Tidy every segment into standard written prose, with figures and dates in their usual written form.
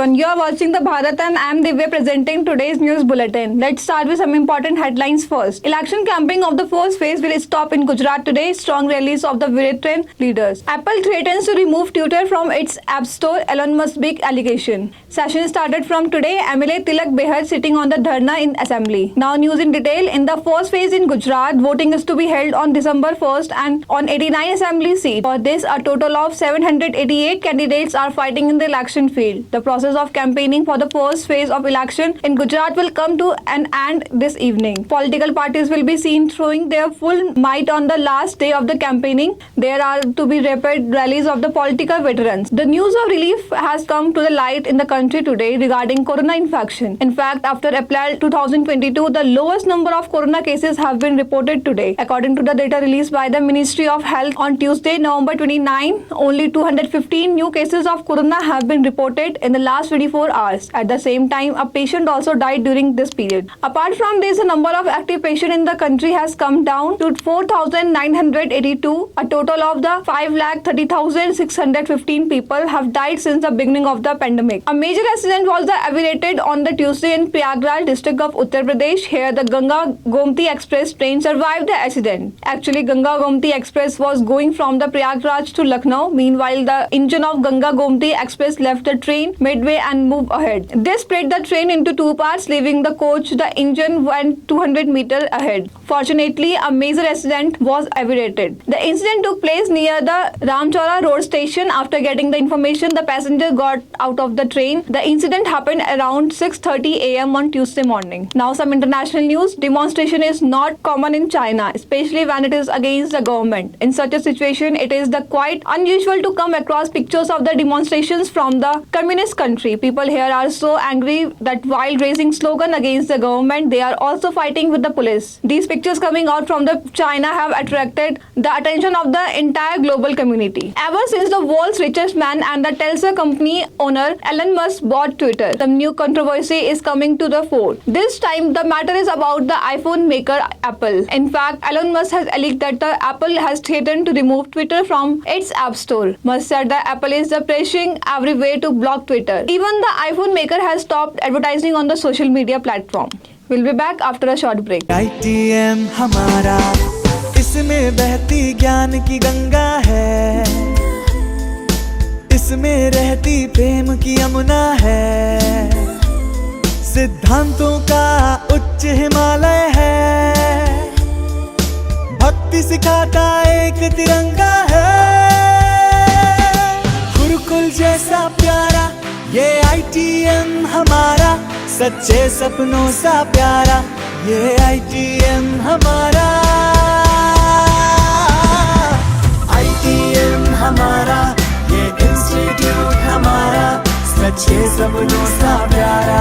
everyone. You are watching the Bharat and I am Divya presenting today's news bulletin. Let's start with some important headlines first. Election campaign of the first phase will stop in Gujarat today. Strong rallies of the veteran leaders. Apple threatens to remove Twitter from its App Store. Elon Musk big allegation. Session started from today. MLA Tilak Behar sitting on the dharna in Assembly. Now news in detail. In the first phase in Gujarat, voting is to be held on December 1st and on 89 Assembly seats. For this, a total of 788 candidates are fighting in the election field. The process of campaigning for the first phase of election in Gujarat will come to an end this evening. Political parties will be seen throwing their full might on the last day of the campaigning. There are to be rapid rallies of the political veterans. The news of relief has come to the light in the country today regarding corona infection. In fact, after April 2022, the lowest number of corona cases have been reported today. According to the data released by the Ministry of Health on Tuesday, November 29, only 215 new cases of corona have been reported in the last 24 hours. At the same time, a patient also died during this period. Apart from this, the number of active patients in the country has come down to 4,982. A total of the 5,30,615 people have died since the beginning of the pandemic. A major accident was averted on the Tuesday in Prayagraj district of Uttar Pradesh. Here, the Ganga Gomti Express train survived the accident. Actually, Ganga Gomti Express was going from the Prayagraj to Lucknow. Meanwhile, the engine of Ganga Gomti Express left the train midway and moved ahead. This split the train into two parts, leaving the coach. The engine went 200 meters ahead. Fortunately, a major accident was averted. The incident took place near the Ramchora road station. After getting the information, the passenger got out of the train. The incident happened around 6:30 a.m. on Tuesday morning. Now some international news. Demonstration is not common in China, especially when it is against the government. In such a situation, it is quite unusual to come across pictures of the demonstrations from the communist country. People here are so angry that while raising slogan against the government, they are also fighting with the police. These pictures coming out from the China have attracted the attention of the entire global community. Ever since the world's richest man and the Tesla company owner Elon Musk bought Twitter, the new controversy is coming to the fore. This time, the matter is about the iPhone maker Apple. In fact, Elon Musk has alleged that the Apple has threatened to remove Twitter from its App Store. Musk said that Apple is pressing every way to block Twitter. Even the iPhone maker has stopped advertising on the social media platform. We'll be back after a short break. ITM हमारा, इसमें बहती ज्ञान की गंगा है, इसमें रहती प्रेम की यमुना है, सिद्धांतों का उच्च हिमालय है, भक्ति सिखाता एक तिरंगा है, गुरुकुल जैसा प्यारा ये ITM हमारा, सच्चे सपनों सा प्यारा ये ITM हमारा, ITM हमारा, ये इंस्टीट्यूट हमारा, सच्चे सपनों सा प्यारा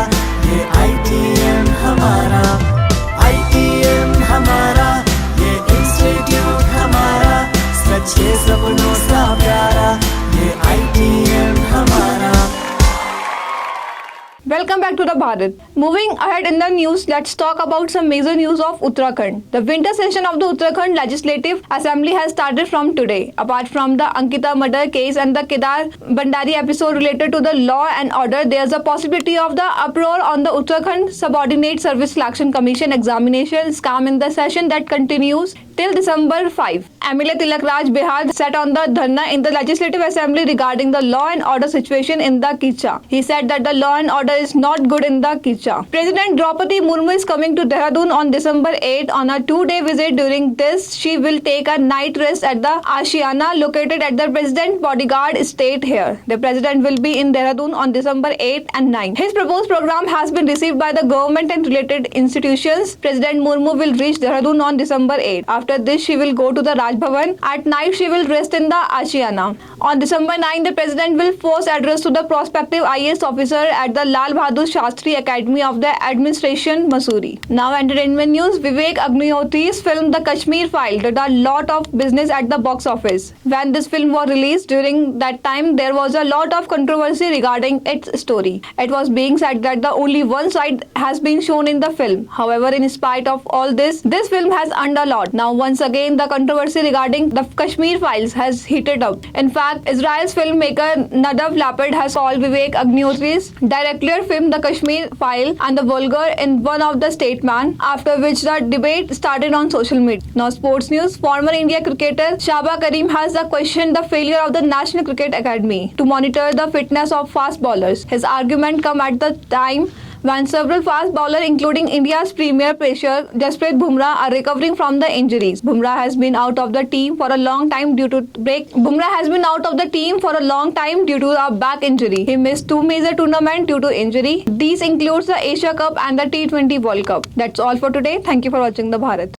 ये ITM हमारा, ITM हमारा, ये इंस्टीट्यूट हमारा, सच्चे सपनों सा प्यारा ये ITM हमारा. Welcome back to the Bharat. Moving ahead in the news, let's talk about some major news of Uttarakhand. The winter session of the Uttarakhand Legislative Assembly has started from today. Apart from the Ankita murder case and the Kedar Bandari episode related to the law and order, there's a possibility of the uproar on the Uttarakhand Subordinate Service Selection Commission examination scam in the session that continues till December 5. MLA Tilak Raj Behar sat on the dharna in the Legislative Assembly regarding the law and order situation in the Kicha. He said that the law and order is not good in the Kicha. President Draupadi Murmu is coming to Dehradun on December 8 on a 2-day visit. During this, she will take a night rest at the Ashiana located at the President Bodyguard Estate here. The President will be in Dehradun on December 8 and 9. His proposed program has been received by the government and related institutions. President Murmu will reach Dehradun on December 8. After this, she will go to the Raj Bhavan. At night, she will rest in the Ashiana. On December 9, the President will first address to the prospective IAS officer at the Lal Bahadur Shastri Shastri Academy of the Administration, Mussoorie. Now entertainment news. Vivek Agnihotри's film The Kashmir File did a lot of business at the box office. When this film was released, during that time there was a lot of controversy regarding its story. It was being said that the only one side has been shown in the film. However, in spite of all this film has earned a lot. Now once again the controversy regarding the Kashmir Files has heated up. In fact, Israel's filmmaker Nadav Lapid has called Vivek Agnihotри's director film The Kashmir File and the vulgar in one of the statement, after which the debate started on social media. Now sports news. Former India cricketer Shaba Karim has questioned the failure of the National Cricket Academy to monitor the fitness of fast bowlers. His argument come at the time when several fast bowlers, including India's premier pacer Jasprit Bumrah, are recovering from the injuries. Bumrah has been out of the team for a long time due to a back injury. He missed 2 major tournaments due to injury. These includes the Asia Cup and the T20 World Cup. That's all for today. Thank you for watching the Bharat.